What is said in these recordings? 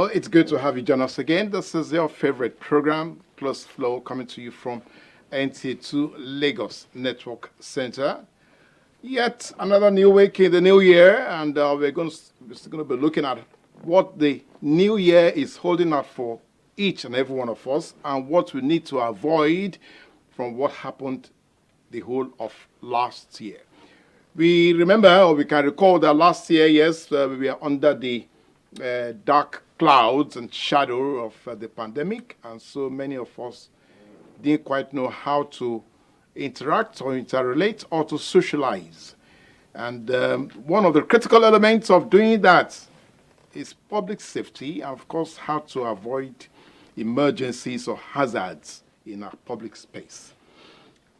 Well, it's good to have you join us again. This is your favorite program, Close Flow, coming to you from NTA2 Lagos Network Center. Yet another new week in the new year, and we're going to be looking at what the new year is holding out for each and every one of us, and what we need to avoid from what happened the whole of last year. We remember, or we can recall that last year, yes, we were under the dark clouds and shadow of the pandemic, and so many of us didn't quite know how to interact or interrelate or to socialize. And one of the critical elements of doing that is public safety, and of course how to avoid emergencies or hazards in our public space.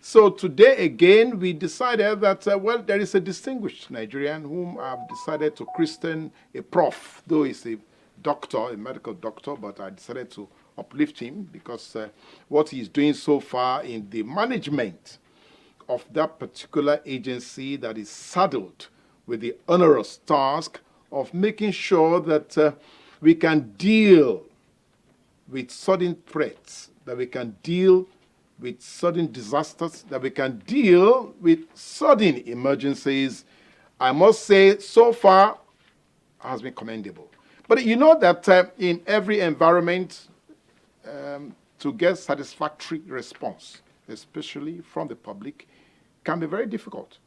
So today again we decided that there is a distinguished Nigerian whom I've decided to christen a prof, though he's a doctor, a medical doctor, but I decided to uplift him because what he's doing so far in the management of that particular agency that is saddled with the onerous task of making sure that we can deal with sudden threats, that we can deal with sudden disasters, that we can deal with sudden emergencies, I must say so far has been commendable. But you know that in every environment, to get satisfactory response, especially from the public, can be very difficult.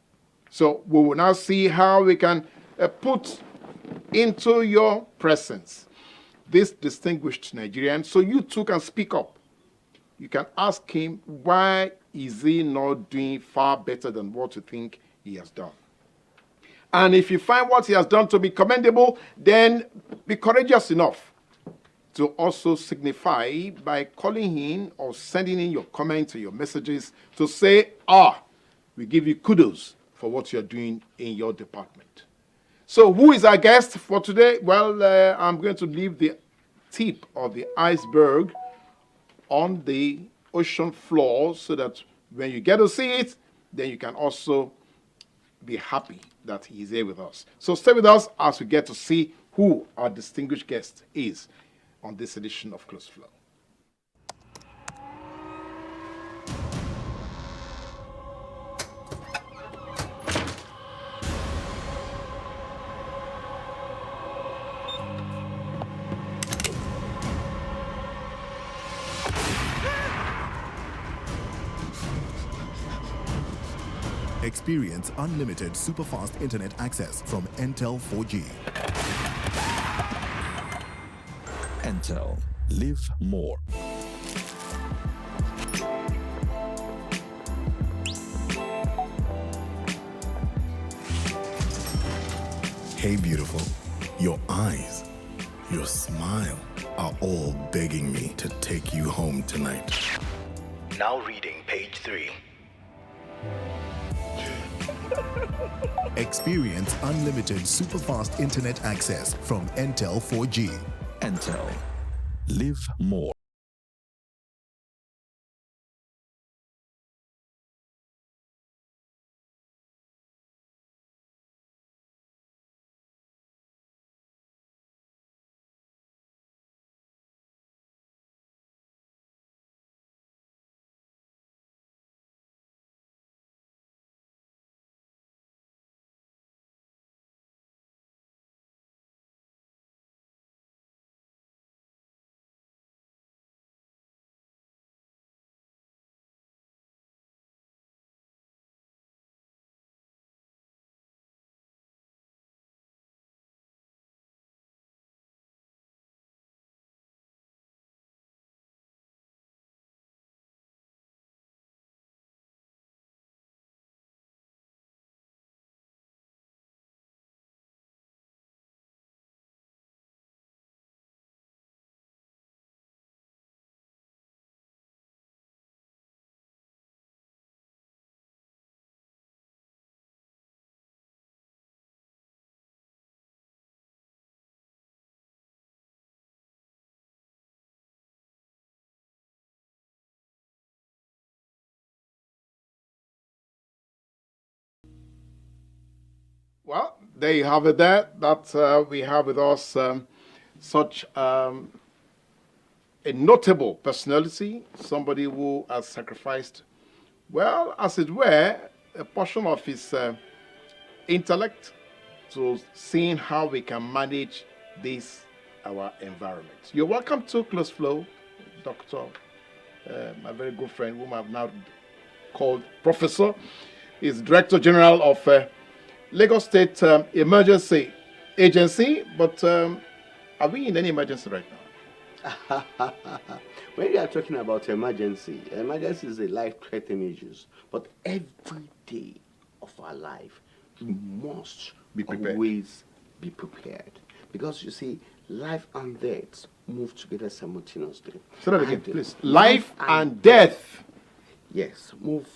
So we will now see how we can put into your presence this distinguished Nigerian, so you too can speak up. You can ask him, why is he not doing far better than what you think he has done? And if you find what he has done to be commendable, then be courageous enough to also signify by calling in or sending in your comments or your messages to say, we give you kudos for what you're doing in your department. So who is our guest for today? Well, I'm going to leave the tip of the iceberg on the ocean floor so that when you get to see it, then you can also be happy that he is here with us. So stay with us as we get to see who our distinguished guest is on this edition of Close Flow. Experience unlimited superfast internet access from Entel 4G. Entel. Live more. Hey beautiful, your eyes, your smile are all begging me to take you home tonight. Now reading page 3. Experience unlimited superfast internet access from Entel 4G. Entel. Live more. Well, there you have it there. That we have with us such a notable personality, somebody who has sacrificed, well, as it were, a portion of his intellect to seeing how we can manage this, our environment. You're welcome to Close Flow, Dr. My very good friend, whom I've now called Professor, is Director General of Lagos State Emergency Agency. But are we in any emergency right now? When you are talking about emergency is a life-threatening issue. But every day of our life, we must always be prepared. Because you see, life and death move together simultaneously. Say that again, please. Life and death. Yes, move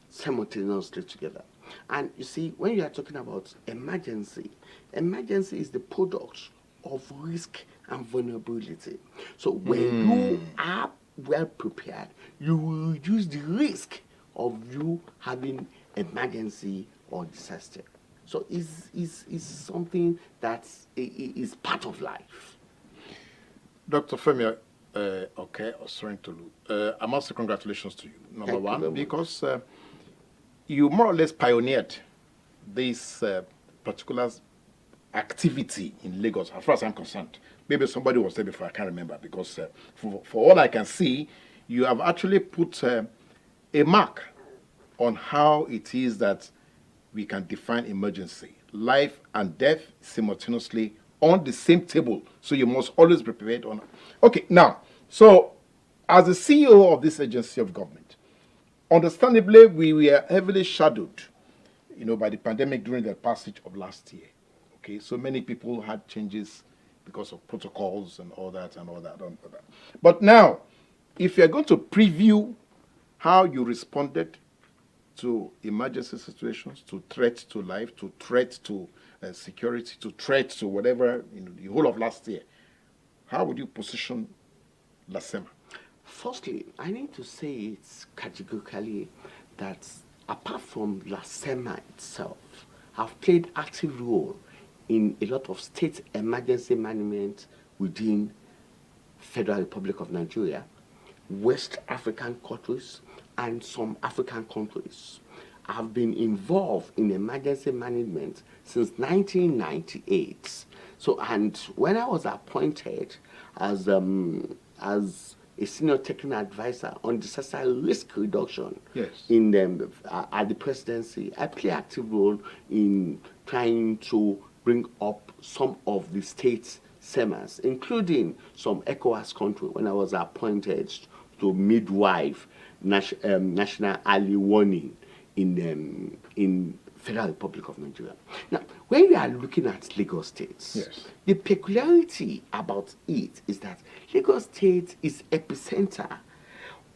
simultaneously together. And you see, when you are talking about emergency is the product of risk and vulnerability. So when you are well prepared, you will reduce the risk of you having emergency or disaster. So it's something that is part of life. Dr. Femi Oke Osanyintolu, I must say congratulations to you, number one, because you more or less pioneered this particular activity in Lagos, as far as I'm concerned. Maybe somebody was there before, I can't remember, because for all I can see, you have actually put a mark on how it is that we can define emergency. Life and death simultaneously on the same table. So you must always be prepared on. Okay, now, so as the CEO of this agency of government, understandably, we were heavily shadowed, by the pandemic during the passage of last year. Okay, so many people had changes because of protocols and all that. But now, if you're going to preview how you responded to emergency situations, to threats to life, to threats to security, to threats to whatever, the whole of last year, how would you position LASEMA? Firstly, I need to say it categorically that apart from LASEMA itself, I've played active role in a lot of state emergency management within Federal Republic of Nigeria, West African countries, and some African countries. I've been involved in emergency management since 1998. So, and when I was appointed as a senior technical advisor on disaster risk reduction in at the presidency, I play active role in trying to bring up some of the states' SEMAs, including some ECOWAS country when I was appointed to midwife national early warning in Federal Republic of Nigeria. Now, when we are looking at Lagos State, the peculiarity about it is that Lagos State is epicenter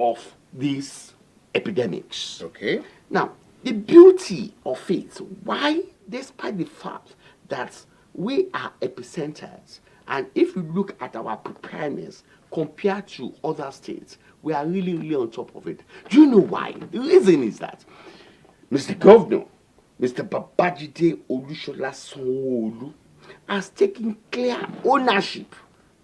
of these epidemics. Okay. Now, the beauty of it, why, despite the fact that we are epicenters, and if you look at our preparedness compared to other states, we are really, really on top of it. Do you know why? The reason is that Mr. Governor, Mr. Babajide Olusola Sanwo-Olu, has taken clear ownership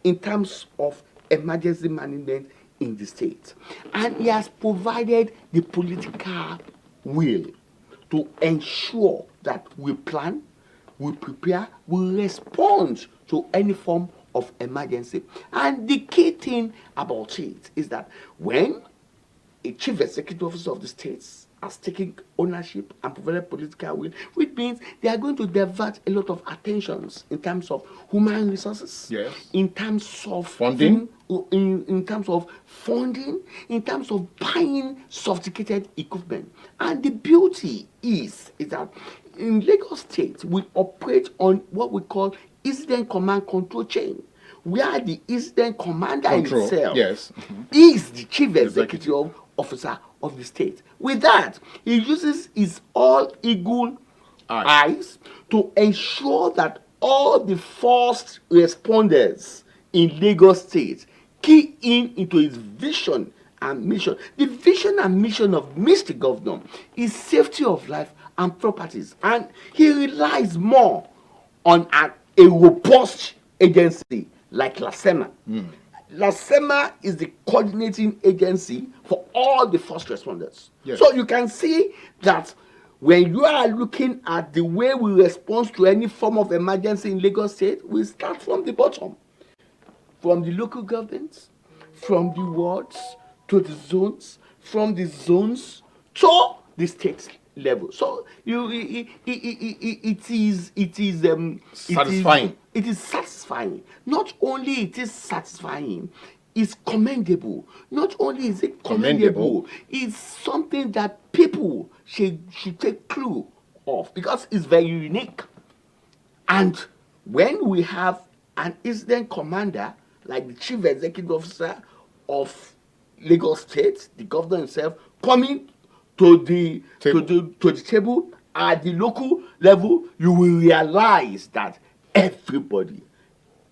in terms of emergency management in the state. And he has provided the political will to ensure that we plan, we prepare, we respond to any form of emergency. And the key thing about it is that when a chief executive officer of the states has taken ownership and provided political will, which means they are going to divert a lot of attentions in terms of human resources, in terms of funding, in terms of funding, in terms of buying sophisticated equipment. And the beauty is that in Lagos State, we operate on what we call incident command control chain, where the incident commander himself is the chief executive officer of the state. With that, he uses his all-eagle eyes to ensure that all the first responders in Lagos State key in into his vision and mission. The vision and mission of Mr. Governor is safety of life and properties, and he relies more on a robust agency like LASEMA. LASEMA is the coordinating agency for all the first responders. Yes. So you can see that when you are looking at the way we respond to any form of emergency in Lagos State, we start from the bottom, from the local governments, from the wards to the zones, from the zones to the state level. So it is Satisfying. It is satisfying. Not only it is satisfying, it's commendable. Not only is it commendable, it's something that people should take clue of, because it's very unique. And when we have an incident commander like the chief executive officer of Lagos State, the governor himself, coming to the table at the local level, you will realize that everybody,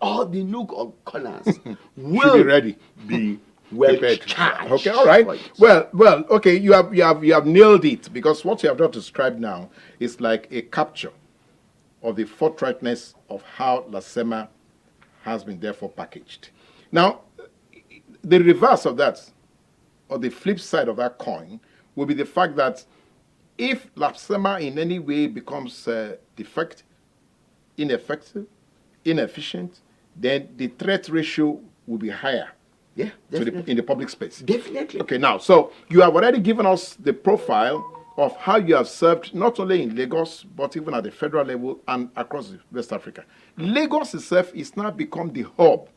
all the nook and corners, will be ready, be well prepared. charged. Okay, all right. Well, okay. You have nailed it, because what you have just described now is like a capture of the forthrightness of how LASEMA has been therefore packaged. Now, the reverse of that, or the flip side of that coin, will be the fact that if LASEMA in any way becomes defect, ineffective, inefficient, then the threat ratio will be higher. Yeah, In the public space. Definitely. Okay, now, so you have already given us the profile of how you have served not only in Lagos, but even at the federal level and across West Africa. Lagos itself is now become the hub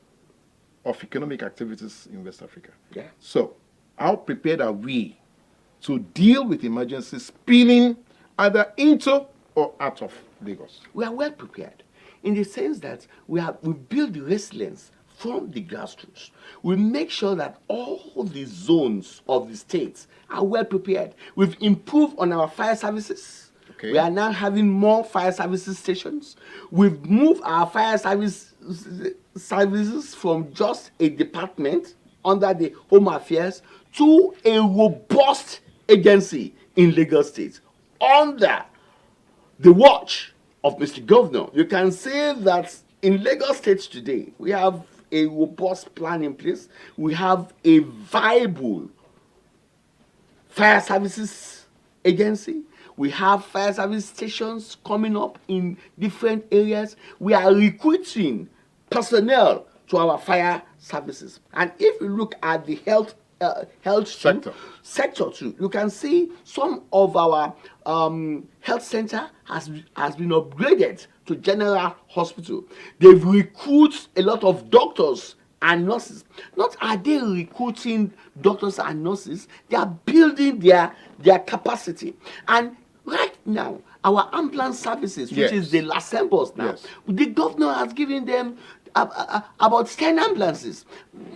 of economic activities in West Africa. Yeah. So, how prepared are we to deal with emergencies spilling either into or out of Lagos? We are well prepared, in the sense that we build the resilience from the grassroots. We make sure that all the zones of the states are well prepared. We've improved on our fire services. Okay. We are now having more fire services stations. We've moved our fire services from just a department under the Home Affairs to a robust agency in Lagos State under the watch of Mr. Governor. You can say that in Lagos State today, we have a robust plan in place. We have a viable fire services agency. We have fire service stations coming up in different areas. We are recruiting personnel to our fire services. And if you look at the health sector too, you can see some of our health center has been upgraded to general hospital. They've recruited a lot of doctors and nurses. Not are they recruiting doctors and nurses, they are building their capacity. And right now, our ambulance services, which is the LASEMA now, the governor has given them about 10 ambulances.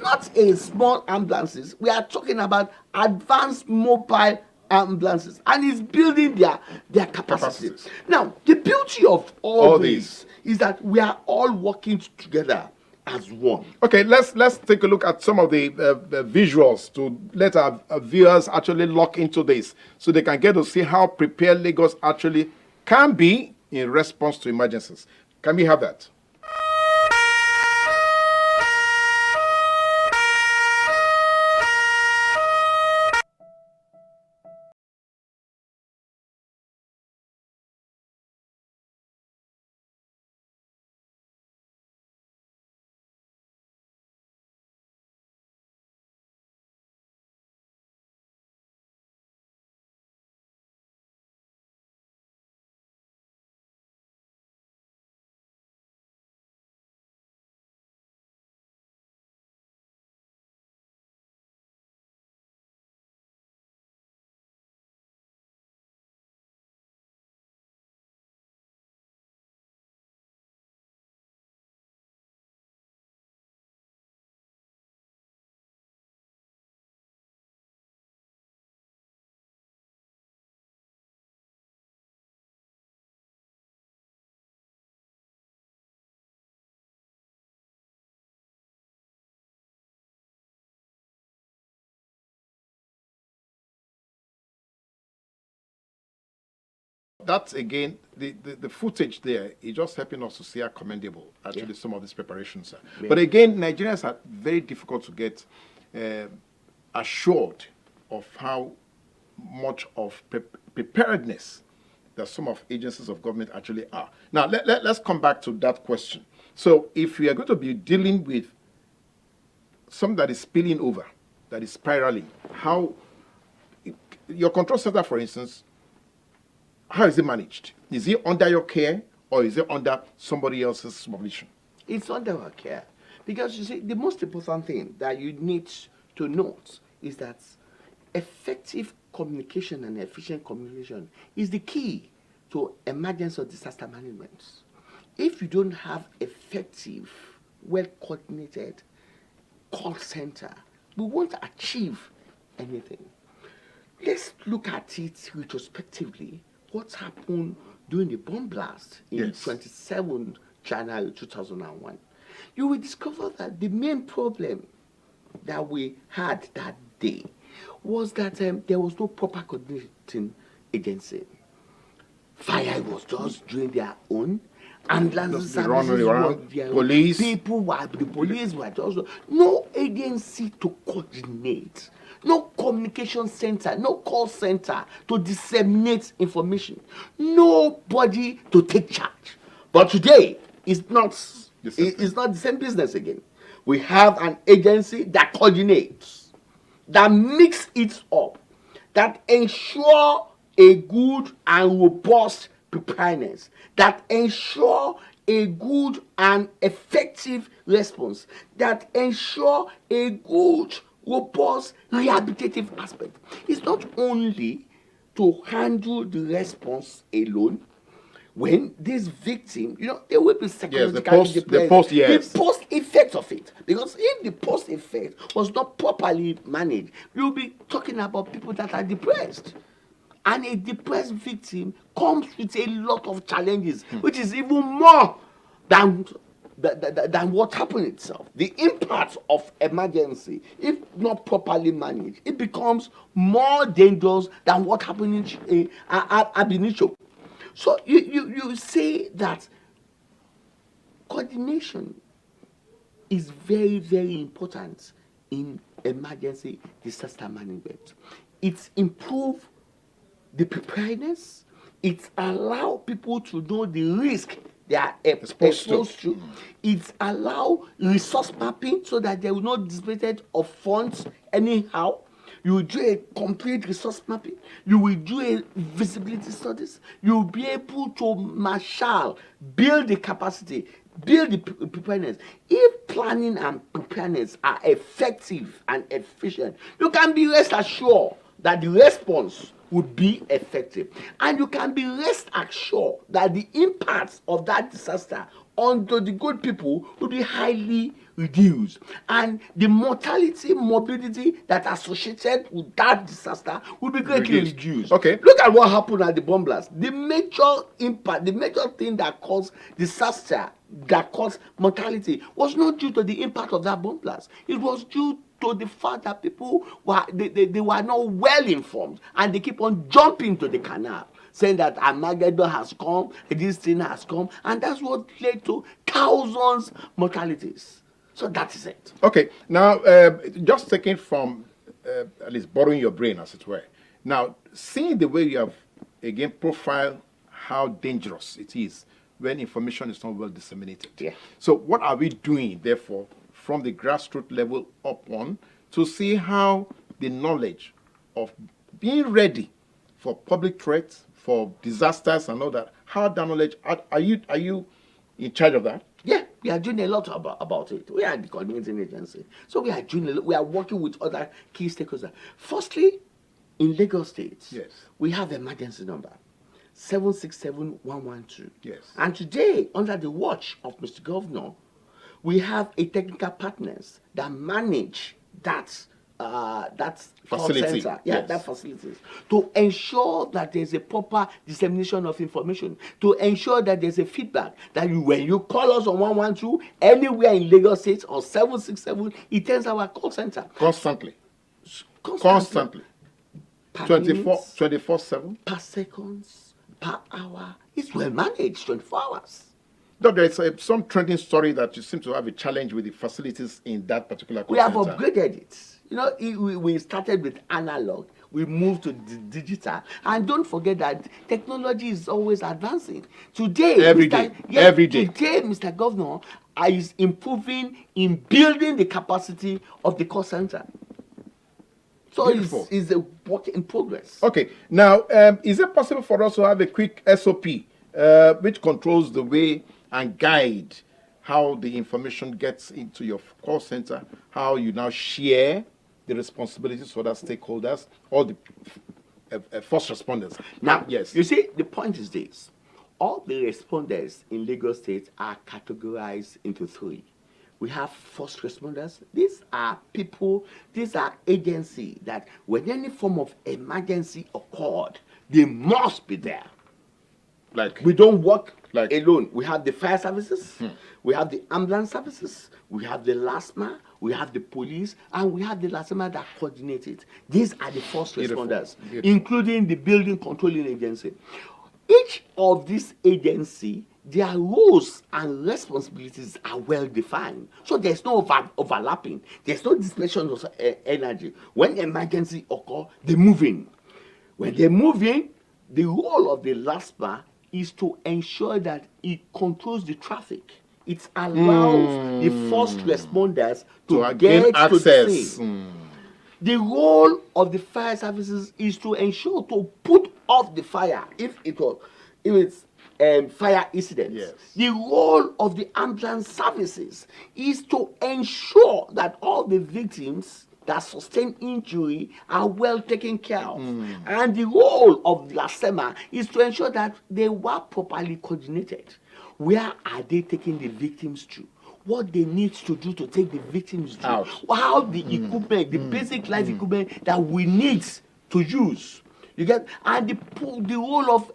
Not a small ambulances. We are talking about advanced mobile ambulances, and it's building their capacity. Now, the beauty of all this is that we are all working together as one. Okay, let's take a look at some of the visuals to let our viewers actually lock into this, so they can get to see how prepared Lagos actually can be in response to emergencies. Can we have that? That's again the footage there is just helping us to see how commendable actually some of these preparations are. Yeah. But again, Nigerians are very difficult to get assured of how much of preparedness that some of agencies of government actually are. Now, let's come back to that question. So if we are going to be dealing with something that is spilling over, that is spiraling, how your control center, for instance, how is it managed? Is it under your care or is it under somebody else's supervision? It's under our care. Because you see, the most important thing that you need to note is that effective communication and efficient communication is the key to emergency or disaster management. If you don't have effective, well-coordinated call center, we won't achieve anything. Let's look at it retrospectively. What happened during the bomb blast in 27 January 2001? You will discover that the main problem that we had that day was that there was no proper coordinating agency. Fire was just doing their own, and services were their own. Police. The police were just no agency to coordinate, no communication center, no call center to disseminate information, nobody to take charge. But today it's not the same business again. We have an agency that coordinates, that mix it up, that ensure a good and robust preparedness, that ensure a good and effective response, that ensure a good, robust, rehabilitative aspect. It's not only to handle the response alone. When this victim, they will be psychologically depressed. The post effect of it. Because if the post effect was not properly managed, you'll be talking about people that are depressed. And a depressed victim comes with a lot of challenges, which is even more than what happened itself. The impact of emergency, if not properly managed, it becomes more dangerous than what happened in ab initio. So you say that coordination is very, very important in emergency disaster management. It improves the preparedness. It allows people to know the risk they are exposed to. It allows resource mapping so that they will not disperse of funds anyhow. You will do a complete resource mapping. You will do a visibility studies. You will be able to marshal, build the capacity, build the preparedness. If planning and preparedness are effective and efficient, you can be rest assured that the response would be effective. And you can be rest assured that the impact of that disaster onto the good people will be highly reduced. And the mortality, morbidity that associated with that disaster will be greatly reduced. Okay. Look at what happened at the bomb blast. The major impact, the major thing that caused disaster, that caused mortality, was not due to the impact of that bomb blast. It was due to the fact that people were not well informed, and they keep on jumping to the canal, saying that Armageddon has come, this thing has come, and that's what led to thousands mortalities. So that is it. Okay, now just taking from at least borrowing your brain, as it were. Now, seeing the way you have again profiled how dangerous it is when information is not well disseminated. Yeah. So, what are we doing, therefore, from the grassroots level up on, to see how the knowledge of being ready for public threats, for disasters and all that, how that knowledge, are you in charge of that? Yeah, we are doing a lot about it. We are the coordinating agency. So we are doing a lot. We are working with other key stakeholders. Firstly, in Lagos State, Yes. we have emergency number 767-112. Yes. And today, under the watch of Mr. Governor, we have a technical partners that manage that Facility. center, Yes. that facilities, to ensure that there's a proper dissemination of information, to ensure that there's a feedback, that when you call us on 112 anywhere in Lagos State or 767, it tells our call center Constantly. 24/7, Per seconds, per hour is well managed 24 hours. Doctor, it's some trending story that you seem to have a challenge with the facilities in that particular call We have center. upgraded it. You know, we started with analog, we moved to digital, and don't forget that technology is always advancing. Today, Every day, every day. Today, Mr. Governor is improving in building the capacity of the call center. So it's a work in progress. Okay, now, is it possible for us to have a quick SOP which controls the way and guide how the information gets into your call center, how you now share the responsibilities for other stakeholders or the first responders? Now, yes. You see, the point is this. All the responders in Lagos State are categorized into three. We have first responders. These are people, these are agencies that when any form of emergency occurred, they must be there. Like we don't work like alone. We have the fire services, we have the ambulance services, we have the LASEMA, we have the police, and we have the LASEMA that coordinate it. These are the first responders, including the building controlling agency. Each of these agencies, their roles and responsibilities are well defined. So there's no overlapping. There's no dispersion of energy. When emergency occurs, they move in. When they move in, the role of the LASEMA is to ensure that it controls the traffic. It allows the first responders to get access to the scene. The role of the fire services is to ensure to put off the fire if it's fire incidents. Yes. The role of the ambulance services is to ensure that all the victims that sustain injury are well taken care of. And the role of LASEMA is to ensure that they were properly coordinated. Where are they taking the victims to? What they need to do to take the victims to? How the equipment, the basic life equipment that we need to use. You get, and the role of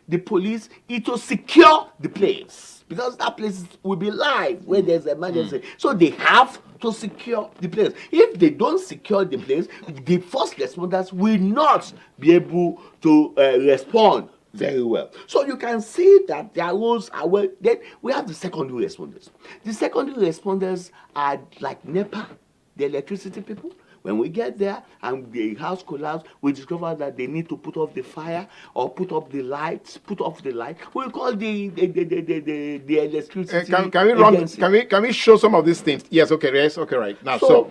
the police is to secure the place, because that place will be live when there's an emergency. So they have to secure the place. If they don't secure the place, the first responders will not be able to respond very well. So you can see that their roles are well. Then we have the secondary responders. The secondary responders are like NEPA, the electricity people. When we get there and the house collapses, we discover that they need to put off the fire or put off the lights. We call the electricity. Can we show some of these things? Yes. Okay. Yes. Okay. Right now. So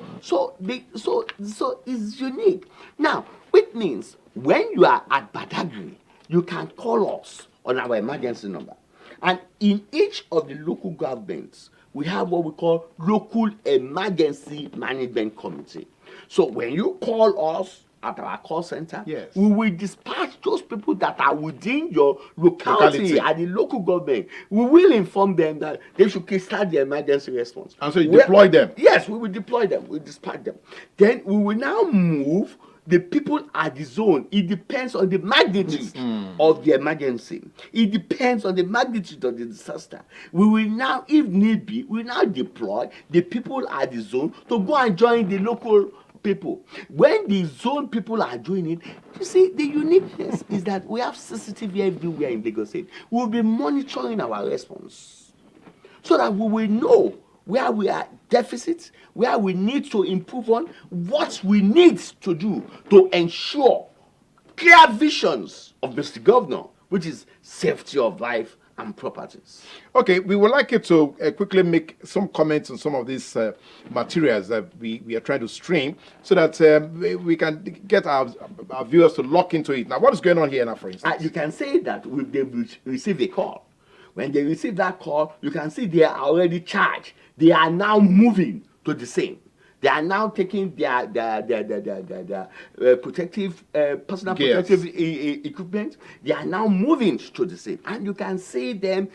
it's unique. Now, which means when you are at Badagry, you can call us on our emergency number, and in each of the local governments, we have what we call local emergency management committee. So when you call us at our call center, yes, we will dispatch those people that are within your locality at the local government. We will inform them that they should start the emergency response. And so you deploy them? Yes, we will deploy them. We will dispatch them. Then we will now move the people at the zone. It depends on the magnitude of the emergency. It depends on the magnitude of the disaster. We will now, if need be, we will now deploy the people at the zone to go and join the local people. When the zone people are doing it, you see, the uniqueness is that we have CCTV everywhere in Lagos State. We will be monitoring our response so that we will know where we are deficits, where we need to improve on, what we need to do to ensure clear visions of Mr. Governor, which is safety of life and properties. Okay, we would like you to quickly make some comments on some of these materials that we are trying to stream so that we can get our viewers to lock into it. Now, what is going on here now, for instance? You can say that they receive a call. When they receive that call, you can see they are already charged. They are now moving to the scene. They are now taking their protective, personal protective equipment. They are now moving to the scene, and you can see them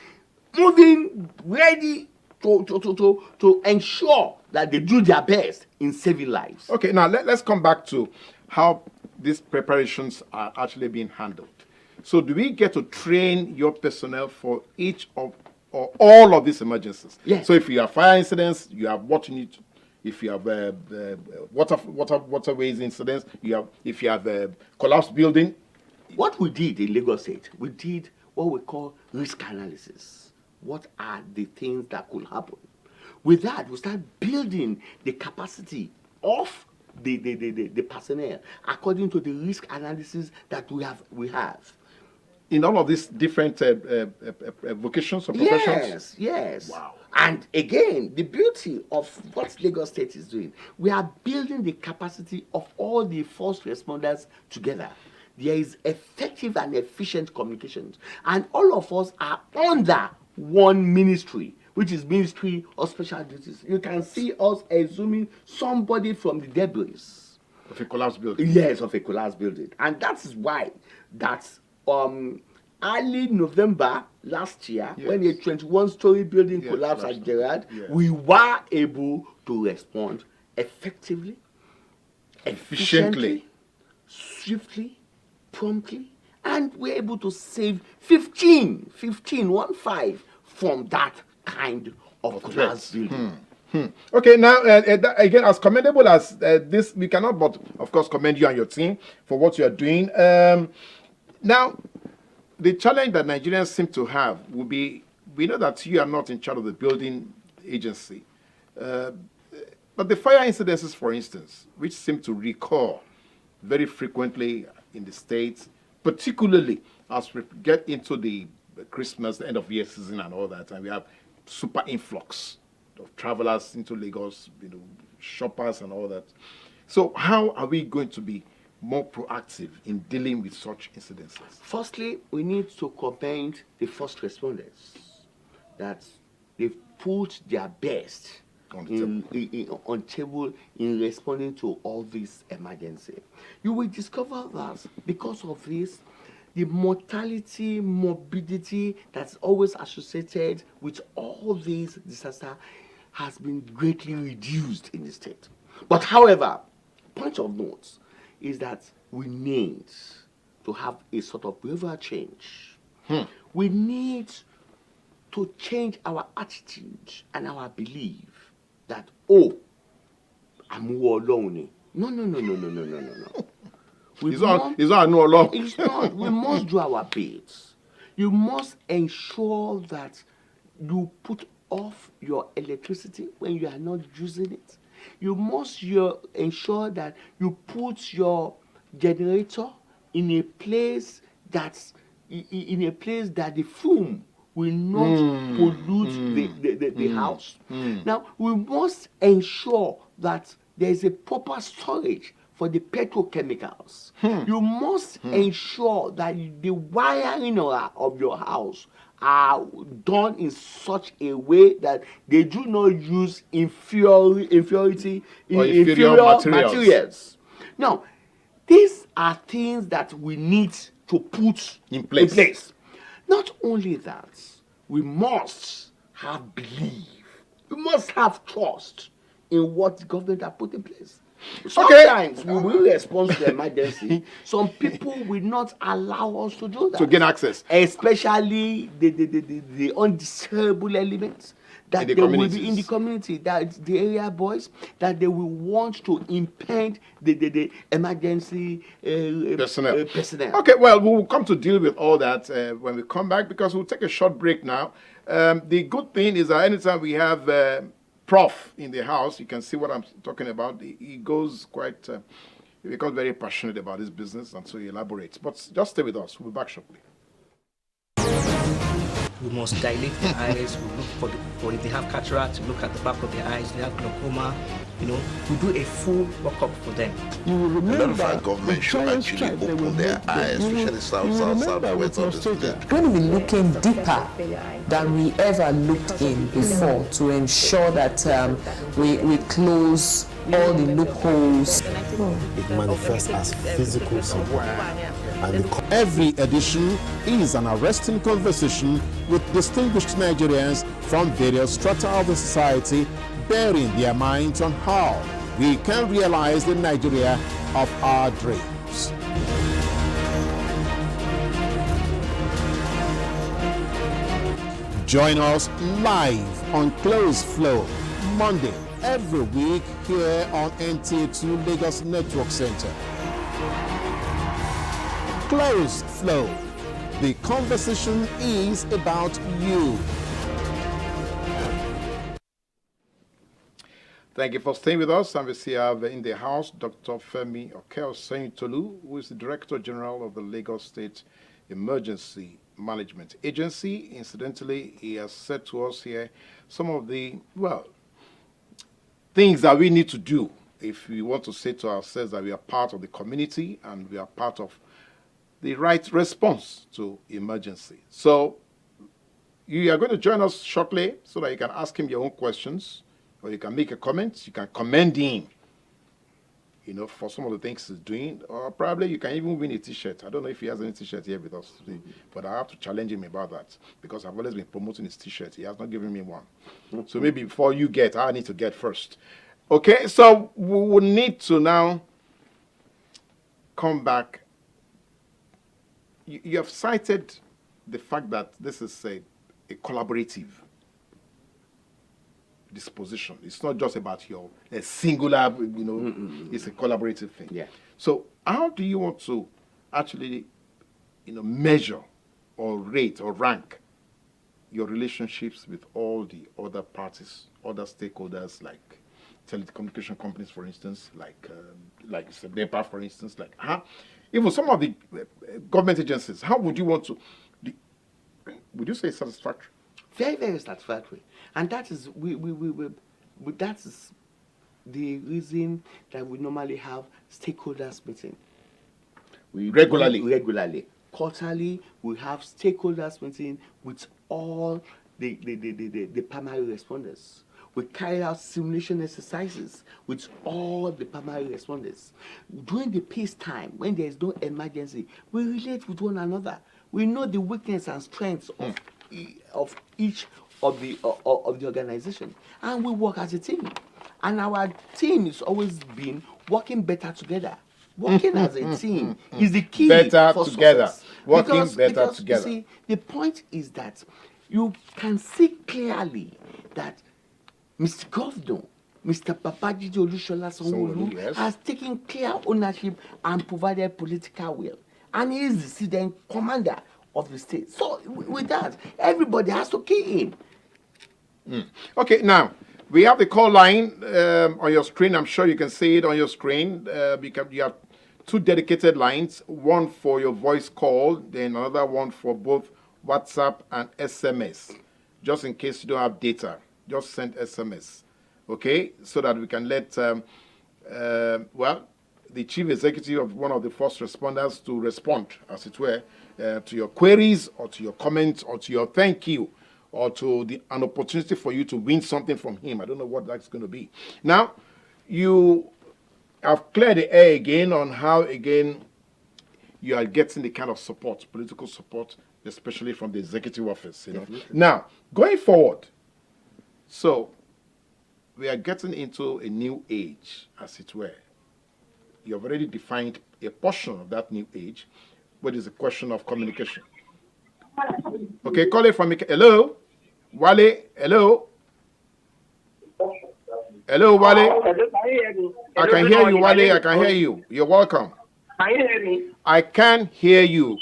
moving, ready to ensure that they do their best in saving lives. Okay, now let's come back to how these preparations are actually being handled. So, do we get to train your personnel for each of or all of these emergencies? Yes. So, if you have fire incidents, you have what you need to. If you have waterways incidents, if you have collapsed building, What we did in Lagos State, we did what we call risk analysis. What are the things that could happen? With that, we start building the capacity of the personnel according to the risk analysis that we have. In all of these different vocations or professions? Yes. Wow. And again, the beauty of what Lagos State is doing, we are building the capacity of all the first responders together. There is effective and efficient communications. And all of us are under one ministry, which is Ministry of Special Duties. You can see us assuming somebody from the debris. Of a collapsed building. Yes, of a collapsed building. And that is why that's early November last year, yes. when a 21-story building Yes, collapsed at Gerard, yes. we were able to respond effectively, efficiently, swiftly, promptly, and we're able to save 15 from that kind of collapsed building. Okay, now, again, as commendable as this, we cannot but, of course, commend you and your team for what you are doing. Now, the challenge that Nigerians seem to have will be, we know that you are not in charge of the building agency, but the fire incidences, for instance, which seem to recur very frequently in the States, particularly as we get into the Christmas, the end of year season and all that, and we have super influx of travelers into Lagos, shoppers and all that. So how are we going to be more proactive in dealing with such incidences? Firstly, we need to commend the first responders that they've put their best on table in responding to all this emergency. You will discover that because of this, the mortality, morbidity that's always associated with all these disasters has been greatly reduced in the state. But however, point of note is that we need to have a sort of behavioral change. We need to change our attitude and our belief that, I'm alone. No. It's not no alone. It's not. We must do our bit. You must ensure that you put off your electricity when you are not using it. You must ensure that you put your generator in a place that the fume will not pollute the house. Now, we must ensure that there is a proper storage for the petrochemicals. You must ensure that the wiring of your house are done in such a way that they do not use inferior materials. Now, these are things that we need to put in place. Not only that, we must have belief. We must have trust in what the government has put in place. Sometimes we will respond to emergency. Some people will not allow us to do that. To gain access. Especially the undesirable elements that they will be in the community, that the area boys, that they will want to impede the emergency personnel. Okay, well, we will come to deal with all that when we come back, because we'll take a short break now. The good thing is that anytime we have Prof in the house, you can see what I'm talking about. He goes quite, he becomes very passionate about his business, and so he elaborates. But just stay with us. We'll be back shortly. We must dilate the eyes. We look for if they have cataract, look at the back of their eyes. They have glaucoma. We do a full workup for them. You will remember a lot of our government should actually open their eyes, especially southwest of the state. When we look in deeper than we ever looked in before to ensure that we close all the loopholes. It manifests as physical symptoms. Every edition is an arresting conversation with distinguished Nigerians from various strata of the society, bearing their minds on how we can realize the Nigeria of our dreams. Join us live on Close Flow, Monday, every week here on NTA2 Lagos Network Center. Close Flow. The conversation is about you. Thank you for staying with us. And we see in the house Dr.Oluwafemi Oke Osanyintolu, who is the Director General of the Lagos State Emergency Management Agency. Incidentally, he has said to us here some of the, things that we need to do if we want to say to ourselves that we are part of the community and we are part of the right response to emergency. So you are going to join us shortly so that you can ask him your own questions, or you can make a comment. You can commend him, for some of the things he's doing, or probably you can even win a T-shirt. I don't know if he has any T-shirt here with us today, but I have to challenge him about that because I've always been promoting his T-shirt. He has not given me one. So maybe before you get, I need to get first. Okay, so we will need to now come back. You have cited the fact that this is a collaborative disposition. It's not just about a singular, it's a collaborative thing. Yeah. So how do you want to actually, measure or rate or rank your relationships with all the other parties, other stakeholders, like telecommunication companies, for instance, like NEPA, for instance, even some of the government agencies? How would you want to? Would you say satisfactory? Very, very satisfactory, and that is that is the reason that we normally have stakeholders meeting. Regularly. Quarterly, we have stakeholders meeting with all the primary responders. We carry out simulation exercises with all the primary responders. During the peace time, when there is no emergency, we relate with one another. We know the weakness and strengths of each of the organization, and we work as a team. And our team has always been working better together. Working as a team is the key for together. success. Because together. You see, the point is that you can see clearly that Mr. Governor, Mr. Babajide Olushola Sanwo-Olu, has taken clear ownership and provided political will. And he is the student commander of the state. So with that, everybody has to key in. Okay, now, we have the call line on your screen. I'm sure you can see it on your screen. Because you have two dedicated lines, one for your voice call, then another one for both WhatsApp and SMS. Just in case you don't have data, just send SMS, okay? So that we can let, the chief executive of one of the first responders to respond, as it were, to your queries or to your comments or to your thank you or to an opportunity for you to win something from him. I don't know what that's going to be. Now, you have cleared the air again on how, again, you are getting the kind of support, political support, especially from the executive office. Now, going forward, so we are getting into a new age, as it were. You have already defined a portion of that new age, which is a question of communication. Okay, call it from me. Hello? Wale, hello? Hello, Wale? I can hear you, Wale. I can hear you. You're welcome. Can you hear me? I can hear you.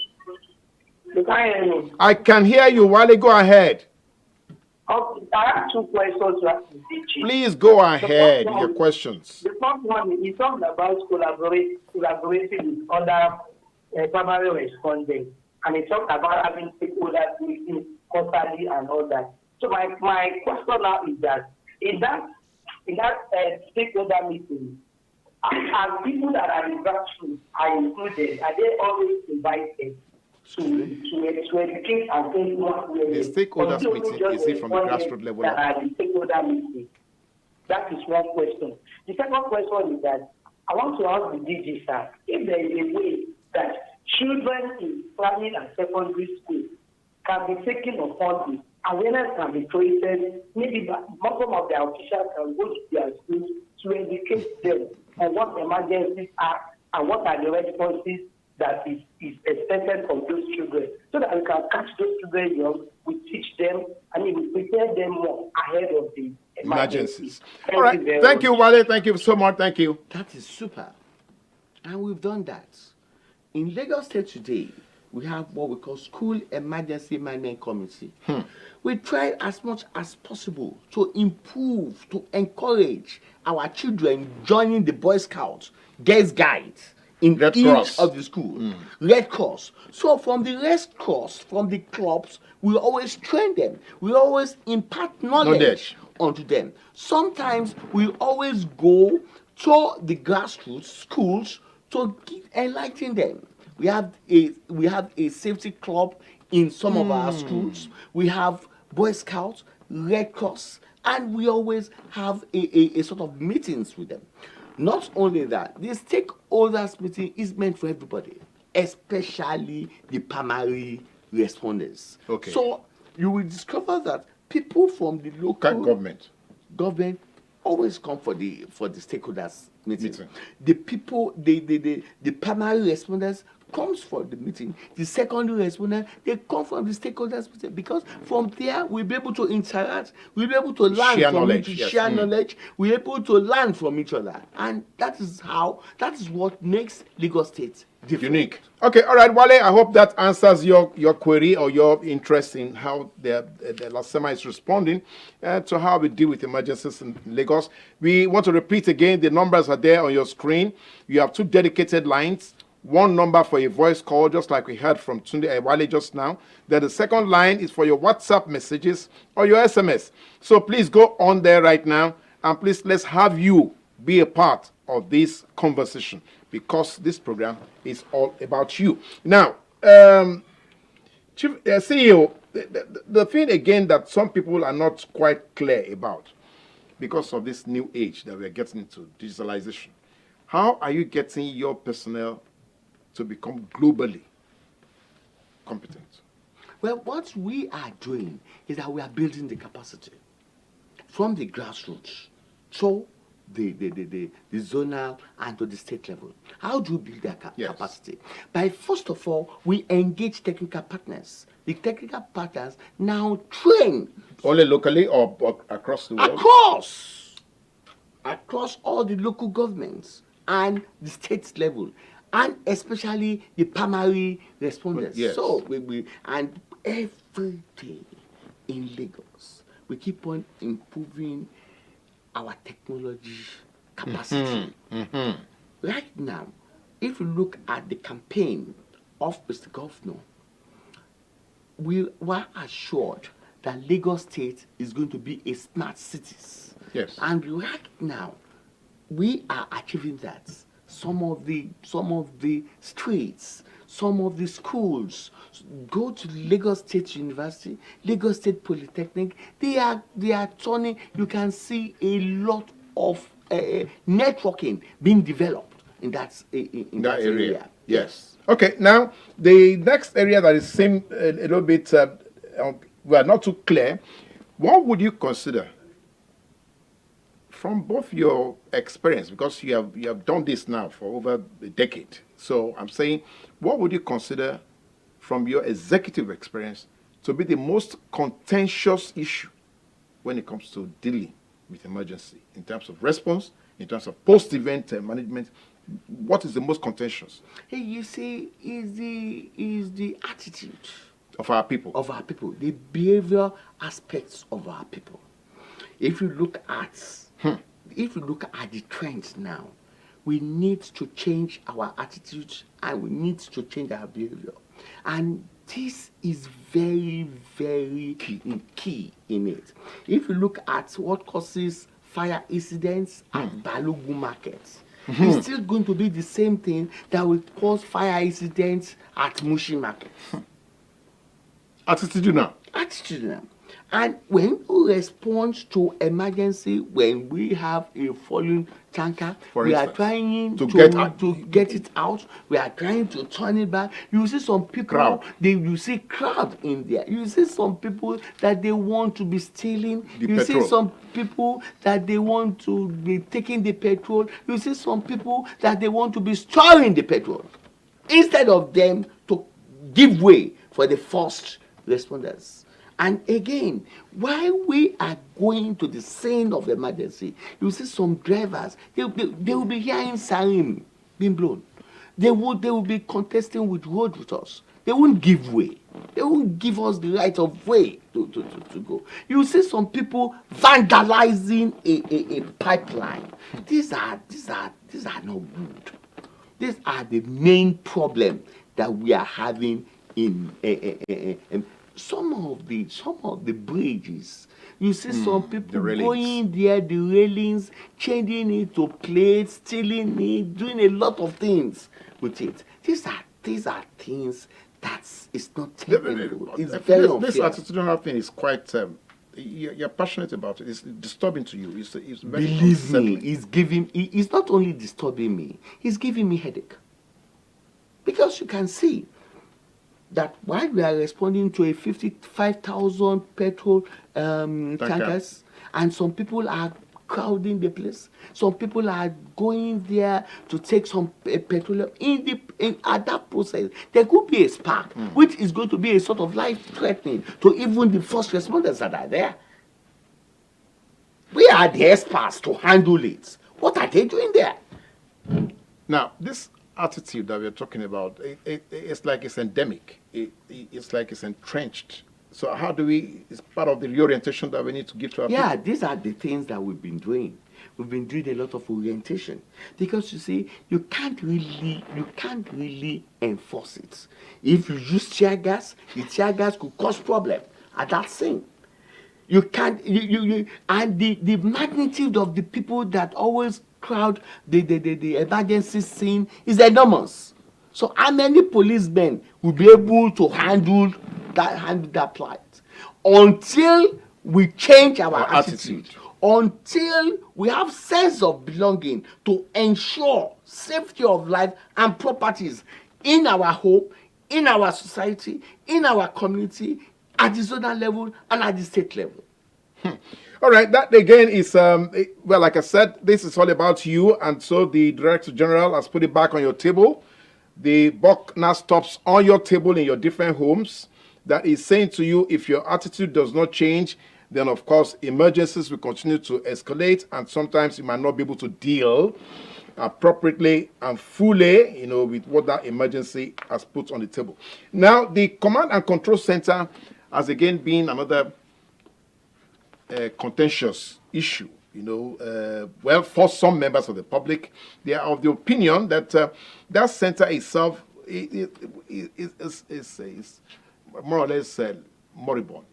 You can't hear me? I can hear you, Wale. Go ahead. Okay, I have two questions to ask you. Please go ahead with your questions. The first one is talking about collaborating with other primary respondents, and it talks about having stakeholders meetings quarterly and all that. So my question now is that in that stakeholder meeting, are people that are in grassroots are included? Are they always invited to educate and think what we are? The stakeholders meeting, is it from the grassroots level? The stakeholder meeting. That is one question. The second question is that I want to ask the DG, sir, if there is a way that children in primary and secondary school can be taken upon this, awareness can be created, maybe some of their officials can go to their schools to educate them on what emergencies are and what are the responses that is expected from those children, so that we can catch those children young, we teach them, and we prepare them more ahead of the emergencies. All right, thank you, Wale. Thank you so much. Thank you. That is super. And we've done that. in Lagos State today, we have what we call School Emergency Management Committee. We try as much as possible to improve, to encourage our children joining the Boy Scouts, Girls Guides in each of the schools. Red Cross. So from the Red Cross, from the clubs, we always train them. We always impart knowledge onto them. Sometimes we always go to the grassroots schools to enlighten them. We have a safety club in some of our schools. We have Boy Scouts, Red Cross, and we always have a sort of meetings with them. Not only that, the stakeholders meeting is meant for everybody, especially the primary responders. Okay. So you will discover that people from the local government always come for the stakeholders meeting. The people, the primary responders comes for the meeting. The secondary responders, they come from the stakeholders meeting, because from there we'll be able to interact, we'll be able to learn share knowledge, we're able to learn from each other, and that is what makes Lagos State different. Unique. Okay, all right, Wale, I hope that answers your query or your interest in how the LASEMA is responding to how we deal with emergencies in Lagos. We want to repeat again, the numbers are there on your screen. You have 2 dedicated lines. One number for a voice call, just like we heard from Tunde Wale just now. Then the second line is for your WhatsApp messages or your SMS. So please go on there right now, and please let's have you be a part of this conversation, because this program is all about you. Now, Chief CEO, the thing again that some people are not quite clear about, because of this new age that we're getting into, digitalization, how are you getting your personnel to become globally competent? Well, what we are doing is that we are building the capacity from the grassroots to the zonal and to the state level. How do we build that capacity? By, first of all, we engage technical partners. The technical partners now train. Only locally or across the world? Across all the local governments and the state level, and especially the primary responders. Yes. So and every day in Lagos, we keep on improving our technology capacity. Right now, if you look at the campaign of Mr. Governor, we were assured that Lagos State is going to be a smart city. Yes. And right now, we are achieving that. Some of the streets, some of the schools, go to Lagos State University, Lagos State Polytechnic. They are turning. You can see a lot of networking being developed in that area. Yes. Okay. Now the next area that is seem a little bit well, not too clear. What would you consider, from both your experience, because you have done this now for over a decade? So I'm saying, what would you consider from your executive experience to be the most contentious issue when it comes to dealing with emergency, in terms of response, in terms of post-event management? What is the most contentious? Hey, you see, is the attitude of our people, the behavioral aspects of our people. If you look at the trends now, we need to change our attitudes and we need to change our behavior. And this is very, very key in it. If you look at what causes fire incidents at Balogun markets, it's still going to be the same thing that will cause fire incidents at Mushi market. Attitudinal. And when we respond to emergency, when we have a falling tanker, we are trying to get it out. We are trying to turn it back. You see some people, you see crowd in there. You see some people that they want to be stealing. See some people that they want to be taking the petrol. You see some people that they want to be storing the petrol, instead of them to give way for the first responders. And again, while we are going to the scene of emergency, you see some drivers, they will be hearing siren being blown. They will be contesting with road with us. They won't give way. They won't give us the right of way to go. You see some people vandalizing a pipeline. These are not good. These are the main problem that we are having in some of the bridges. You see some people going there, the railings, changing it to plates, stealing it, doing a lot of things with it. These are things it's not terrible. It's very unfair. This attitudinal thing is quite. You're passionate about it. It's disturbing to you. It's very Believe me, it's not only disturbing me. It's giving me headache. Because you can see that while we are responding to a 55,000 petrol tankers, and some people are crowding the place, some people are going there to take some petroleum. At that process, there could be a spark, which is going to be a sort of life-threatening to even the first responders that are there. We are the experts to handle it. What are they doing there? Now, this attitude that we're talking about, it's like it's endemic. It's like it's entrenched. So how do we, it's part of the reorientation that we need to give to our people? These are the things that we've been doing. We've been doing a lot of orientation. Because you see, you can't really enforce it. If you use tear gas, the tear gas could cause problem at that scene. You can't, and the magnitude of the people that always crowd the emergency scene is enormous. So how many policemen will be able to handle that plight? Until we change our attitude, until we have sense of belonging to ensure safety of life and properties in our home, in our society, in our community, at the zonal level and at the state level. All right, that again is, well, like I said, this is all about you, and so the Director General has put it back on your table. The buck now stops on your table in your different homes. That is saying to you, if your attitude does not change, then of course emergencies will continue to escalate, and sometimes you might not be able to deal appropriately and fully, with what that emergency has put on the table. Now, the Command and Control Center has again been another contentious issue. Well, for some members of the public, they are of the opinion that that center itself is more or less moribund.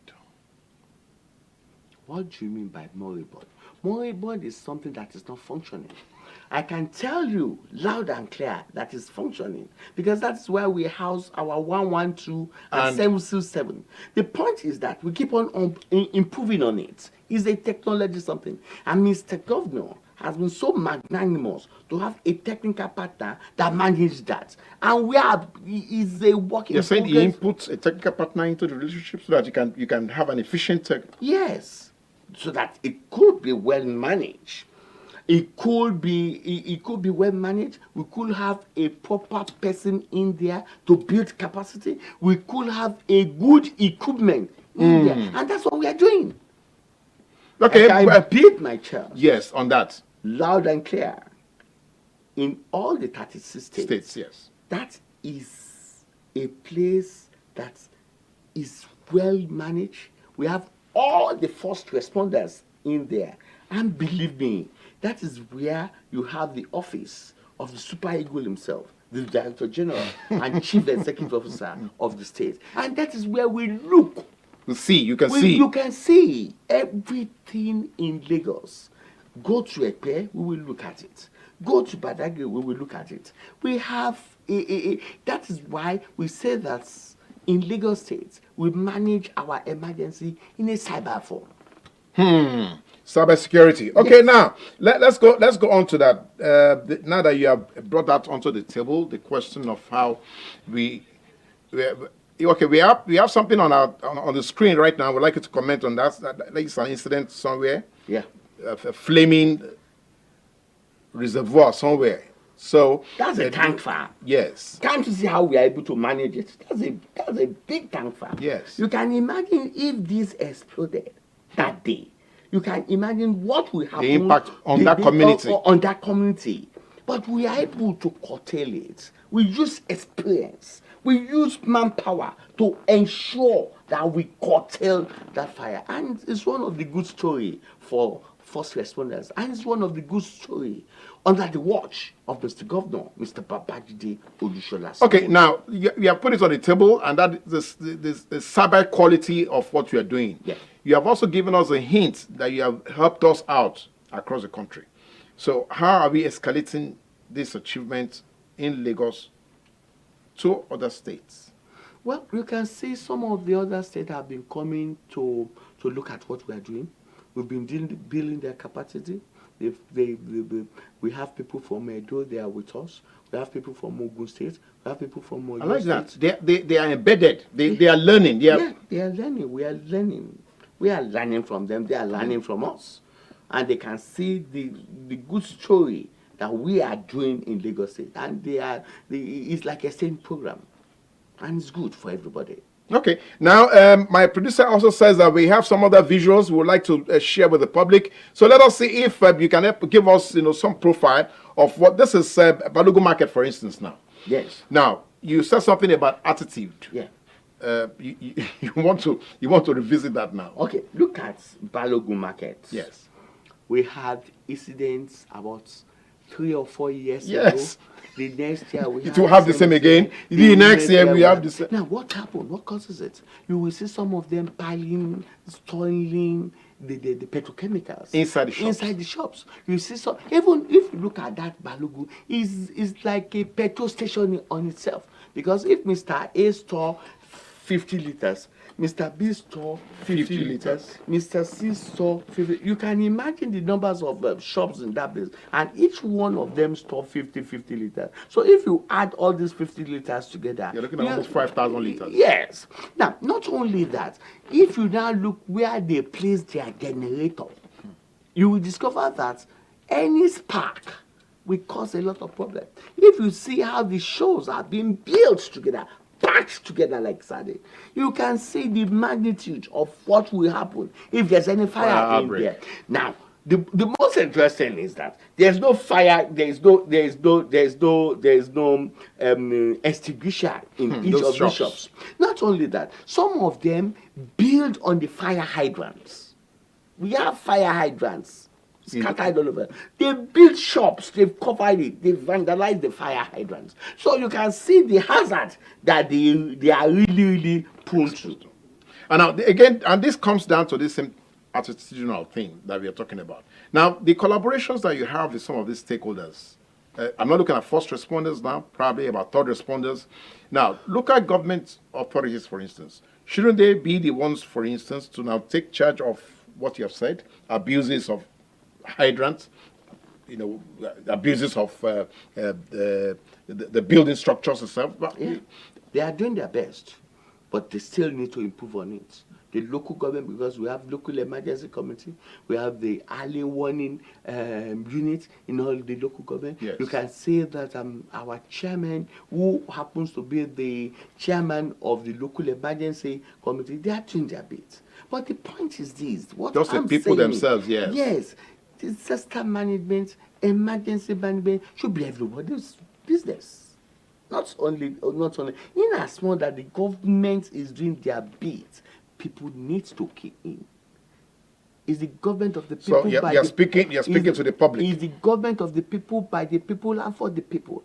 What do you mean by moribund? Moribund is something that is not functioning. I can tell you loud and clear that is functioning, because that's where we house our 112 and 727. The point is that we keep on improving on it. It's a technology something. And Mr. Governor has been so magnanimous to have a technical partner that manages that. And is a work in progress. You're saying he inputs a technical partner into the relationship so that you can have an efficient Yes, so that it could be well managed. It could be well managed. We could have a proper person in there to build capacity. We could have a good equipment in there. And that's what we are doing. Okay. I repeat my chest. Yes, on that. Loud and clear. In all the 36 states, yes. That is a place that is well managed. We have all the first responders in there. And believe me, that is where you have the office of the Super Eagle himself, the Director General and Chief Executive Officer of the state. And that is where we look. You can see everything in Lagos. Go to Ekpe, we will look at it. Go to Badagry, we will look at it. We have that is why we say that in Lagos State, we manage our emergency in a cyber form. Cybersecurity. Okay, yes. Now let's go on to that. Now that you have brought that onto the table, the question of how we have something on the screen right now. We'd like you to comment on that. That is an incident somewhere. Yeah. A flaming reservoir somewhere. So that's a tank farm. Yes. Can't you see how we are able to manage it? That's a big tank farm. Yes. You can imagine if this exploded that day. You can imagine what will happen. The impact on that community. On that community. But we are able to curtail it. We use experience. We use manpower to ensure that we curtail that fire. And it's one of the good story for first responders. And it's one of the good story under the watch of Mr. Governor, Mr. Babajide Olusola. Okay, now you have put it on the table, and that is the cyber quality of what you are doing. Yeah. You have also given us a hint that you have helped us out across the country. So how are we escalating this achievement in Lagos to other states? Well, you can see some of the other states have been coming to look at what we are doing. We've been building their capacity. We have people from Edo, they are with us. We have people from Ogun State. We have people from Oyo I like State. that. They are embedded. They are learning. They are learning. We are learning. We are learning from them. They are learning from us. And they can see the good story that we are doing in Lagos State. And it's like a same program. And it's good for everybody. Okay. Now, my producer also says that we have some other visuals we would like to share with the public. So let us see if you can give us, some profile of what this is. Balogun Market, for instance. Now. Yes. Now, you said something about attitude. Yeah. You want to revisit that now. Okay. Look at Balogun Market. Yes. We had incidents about 3 or 4 years Yes. ago. The next year we will have the same again. The next year we have the same. Now, what happened? What causes it? You will see some of them piling, storing the petrochemicals inside the shops. You see some. Even if you look at that Balogun, is like a petrol station on itself. Because if Mr. A store 50 liters, Mr. B store 50 liters, Mr. C store 50. You can imagine the numbers of shops in that place, and each one of them store 50 liters. So if you add all these 50 liters together, you're looking at almost 5,000 liters. Yes. Now, not only that, if you now look where they place their generator, you will discover that any spark will cause a lot of problems. If you see how the shows are being built together, packed together like Saturday, you can see the magnitude of what will happen if there's any fire in there. Now, the most interesting is that there's no fire, there's no extinguisher in each of the shops. Not only that, some of them build on the fire hydrants. We have fire hydrants scattered all over. They built shops, they've covered it, they've vandalized the fire hydrants. So you can see the hazard that they are really prone to. And now, again, and this comes down to this same attitudinal thing that we are talking about. Now, the collaborations that you have with some of these stakeholders, I'm not looking at first responders now, probably about third responders. Now, local government authorities, for instance, shouldn't they be the ones, for instance, to now take charge of what you have said, abuses of hydrants, abuses of the building structures itself? Yeah. They are doing their best, but they still need to improve on it. The local government, because we have local emergency committee, we have the early warning unit in all the local government. Yes. You can see that our chairman, who happens to be the chairman of the local emergency committee, they are doing their bit. But the point is this: just the people themselves, yes. Yes, disaster management, emergency management should be everybody's business. Not only in as much that the government is doing their bit, people need to key in. Is the government of the people. So you're speaking to the public. Is the government of the people, by the people, and for the people.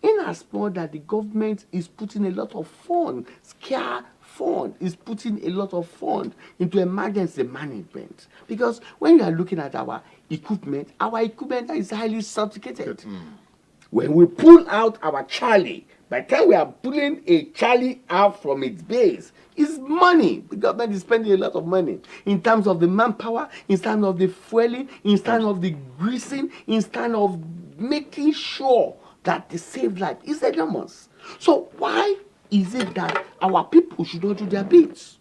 In as much that the government is putting a lot of fund, scare fund, is putting a lot of fund into emergency management. Because when you are looking at our equipment is highly sophisticated. When we pull out our Charlie, by the time we are pulling a Charlie out from its base, it's money. The government is spending a lot of money in terms of the manpower, in terms of the fueling, in terms of the greasing, in terms of making sure that they save life. It's enormous. So why is it that our people should not do their bits?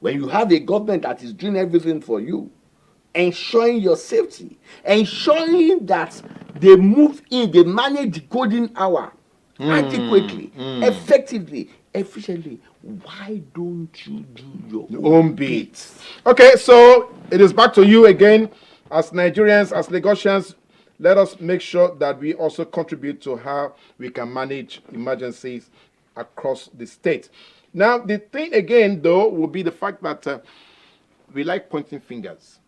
When you have a government that is doing everything for you, ensuring your safety, ensuring that they move in, they manage the golden hour adequately, effectively, efficiently, why don't you do your own bit? Okay, so it is back to you again. As Nigerians, as Lagosians, let us make sure that we also contribute to how we can manage emergencies across the state. Now, the thing again, though, will be the fact that we like pointing fingers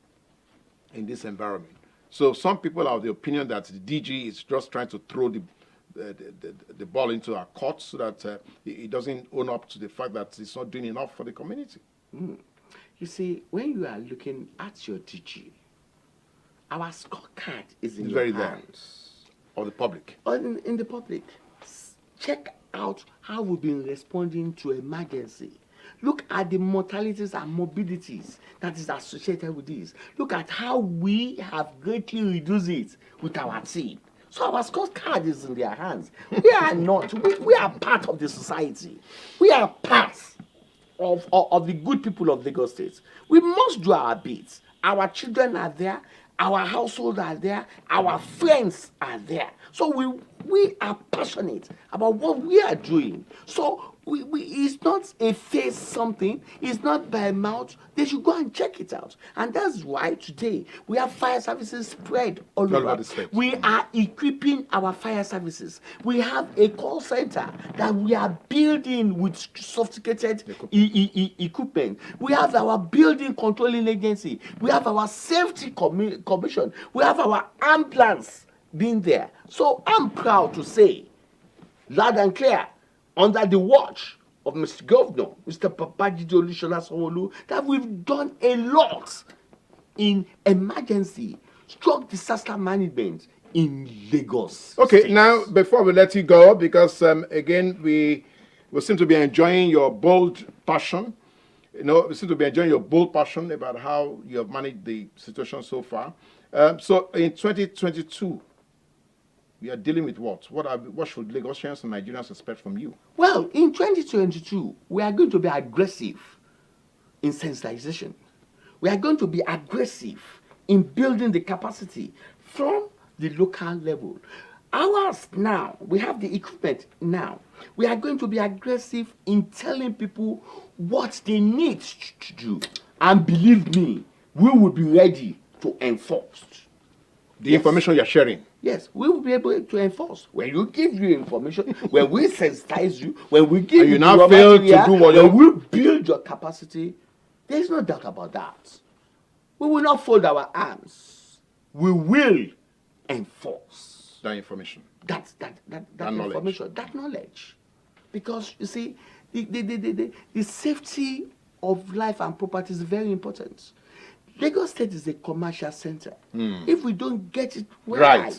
in this environment. So some people are of the opinion that the DG is just trying to throw the ball into our court so that it doesn't own up to the fact that it's not doing enough for the community. You see, when you are looking at your DG, our scorecard is in your hands. Or the public. Or in the public. Check out how we've been responding to emergency. Look at the mortalities and morbidities that is associated with this. Look at how we have greatly reduced it with our team. So our scorecard is in their hands. We are not, we are part of the society. We are part of the good people of Lagos State. We must do our bit. Our children are there, our households are there, our friends are there. So we are passionate about what we are doing. So it's not a face something, it's not by mouth. They should go and check it out. And that's why today we have fire services spread all over the state. We are equipping our fire services. We have a call center that we are building with sophisticated equipment. We have our building controlling agency. We have our safety commission. We have our ambulance being there. So I'm proud to say, loud and clear, under the watch of Mr. Governor, Mr. Babajide Olusola, that we've done a lot in emergency, stroke disaster management in Lagos. Okay, State. now before we let you go, because again we seem to be enjoying your bold passion. We seem to be enjoying your bold passion about how you have managed the situation so far. So in 2022. We are dealing with what? What should Lagosians and Nigerians expect from you? Well, in 2022, we are going to be aggressive in sensitization. We are going to be aggressive in building the capacity from the local level. Ours now, we have the equipment now. We are going to be aggressive in telling people what they need to do. And believe me, we will be ready to enforce. The information you're sharing. Yes, we will be able to enforce. When you give you information, when we sensitize you, when we give you now fail to do what when we build your capacity, there is no doubt about that. We will not fold our arms. We will enforce that information. That information, that knowledge. Because you see, the safety of life and property is very important. Lagos State is a commercial center. If we don't get it right,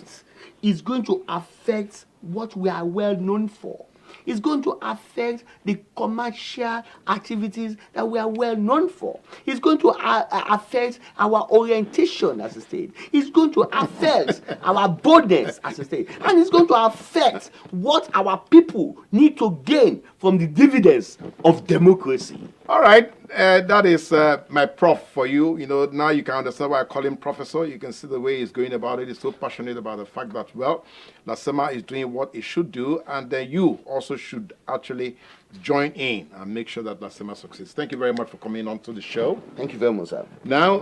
it's going to affect what we are well known for. It's going to affect the commercial activities that we are well known for. It's going to affect our orientation as a state. It's going to affect our boldness as a state. And it's going to affect what our people need to gain from the dividends of democracy. All right. That is my prof for you. Now you can understand why I call him professor. You can see the way he's going about it. He's so passionate about the fact that, well, LASEMA is doing what it should do, and then you also should actually join in and make sure that LASEMA succeeds. Thank you very much for coming on to the show. Thank you very much, sir. Now,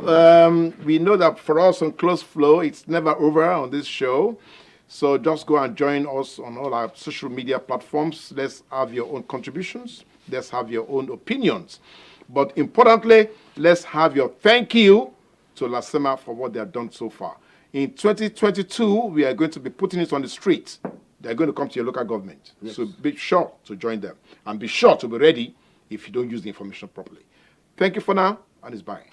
we know that for us on Close Flow, it's never over on this show. So just go and join us on all our social media platforms. Let's have your own contributions. Let's have your own opinions. But importantly, let's have your thank you to LASEMA for what they have done so far. In 2022, we are going to be putting it on the street. They're going to come to your local government. Yes. So be sure to join them. And be sure to be ready if you don't use the information properly. Thank you for now, and it's bye.